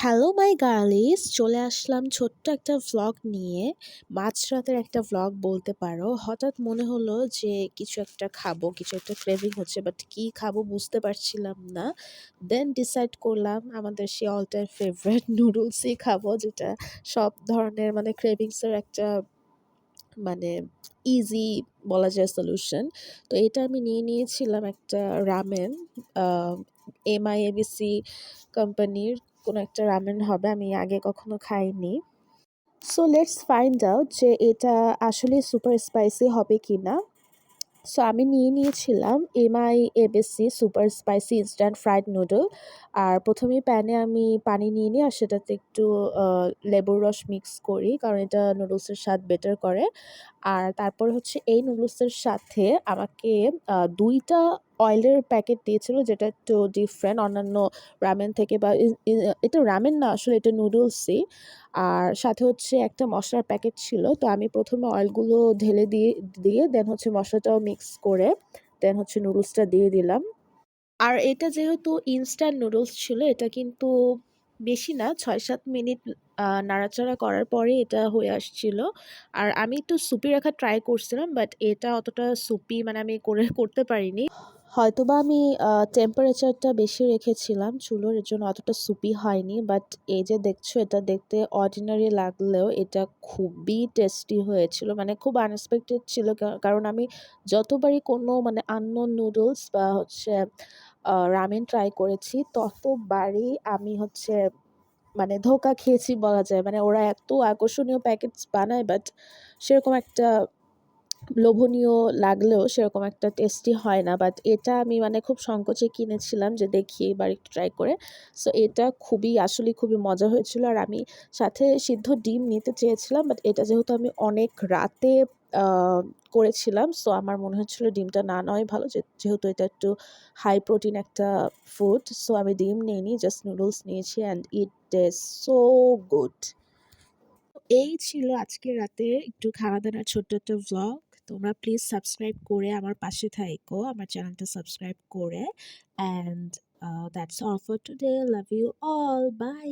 Hello my গার্লিস, চলে আসলাম ছোট্ট একটা ভ্লগ নিয়ে। মাঝরাতের একটা ভ্লগ বলতে পারো। হঠাৎ মনে হলো যে কিছু একটা খাবো, কিছু একটা ক্রেভিং হচ্ছে, বাট কি খাবো বুঝতে পারছিলাম না। দেন ডিসাইড করলাম আমাদের সেই অল টাইম ফেভারিট নুডলসই খাবো, যেটা সব ধরনের মানে ক্রেভিংসের একটা মানে ইজি বলা যায় সলিউশন। তো এটা আমি নিয়ে নিয়েছিলাম একটা রামেন, এমআইএবিসি কোম্পানির কোনো একটা রামেন হবে, আমি আগে কখনো খাইনি। সো লেটস ফাইন্ড আউট যে এটা আসলে সুপার স্পাইসি হবে কি না। সো আমি নিয়ে নিয়েছিলাম MI ABC super spicy instant fried noodle. আর প্রথমেই প্যানে আমি পানি নিয়ে নিই, আর সেটাতে একটু লেবুর রস মিক্স করি, কারণ এটা নুডলসের স্বাদ বেটার করে। আর তারপর হচ্ছে এই নুডলসের সাথে আমাকে ২টা অয়েলের প্যাকেট দিয়েছিল, যেটা একটু ডিফারেন্ট অন্যান্য রামেন থেকে, বা এটা রামেন না, আসলে এটা নুডলসই। আর সাথে হচ্ছে একটা মশলার প্যাকেট ছিল। তো আমি প্রথমে অয়েলগুলো ঢেলে দিয়ে দিয়ে দেন হচ্ছে মশলাটাও মিক্স করে দেন হচ্ছে নুডলসটা দিয়ে দিলাম। আর এটা যেহেতু ইনস্ট্যান্ট নুডলস ছিল, এটা কিন্তু বেশি না, ৬-৭ মিনিট নাড়াচাড়া করার পরে এটা হয়ে আসছিল। আর আমি একটু সুপি রাখার ট্রাই করছিলাম, বাট এটা অতটা সুপি মানে আমি করতে পারিনি। হয়তোবা আমি টেম্পারেচারটা বেশি রেখেছিলাম চুলোর, এর জন্য অতটা সুপি হয়নি। বাট এই যে দেখছো, এটা দেখতে অর্ডিনারি লাগলেও এটা খুবই টেস্টি হয়েছিল, মানে খুব আনএক্সপেক্টেড ছিল। কারণ আমি যতবারই কোনো মানে আননোন নুডলস বা হচ্ছে রামেন ট্রাই করেছি, ততবারই আমি হচ্ছে মানে ধোঁকা খেয়েছি বলা যায়। মানে ওরা এত আকর্ষণীয় প্যাকেটস বানায়, বাট সেরকম একটা লোভনীয় লাগলেও সেরকম একটা টেস্টি হয় না। বাট এটা আমি মানে খুব সংকোচে কিনেছিলাম যে দেখি এবার একটু ট্রাই করে। সো এটা খুবই আসলেই খুবই মজা হয়েছিল। আর আমি সাথে সিদ্ধ ডিম নিতে চেয়েছিলাম, বাট এটা যেহেতু আমি অনেক রাতে করেছিলাম, সো আমার মনে হচ্ছিল ডিমটা না নেওয়াই ভালো, যেহেতু এটা একটু হাই প্রোটিন একটা ফুড। সো আমি ডিম নিইনি, জাস্ট নুডলস নিয়েছি, and it test so good. এই ছিল আজকে রাতে একটু খাওয়া-দাওয়ার ছোট্ট একটা ভ্লগ। তোমরা প্লিজ সাবস্ক্রাইব করে আমার পাশে থাইকো, আমার চ্যানেলটা সাবস্ক্রাইব করে। And that's all for today. Love you all. By.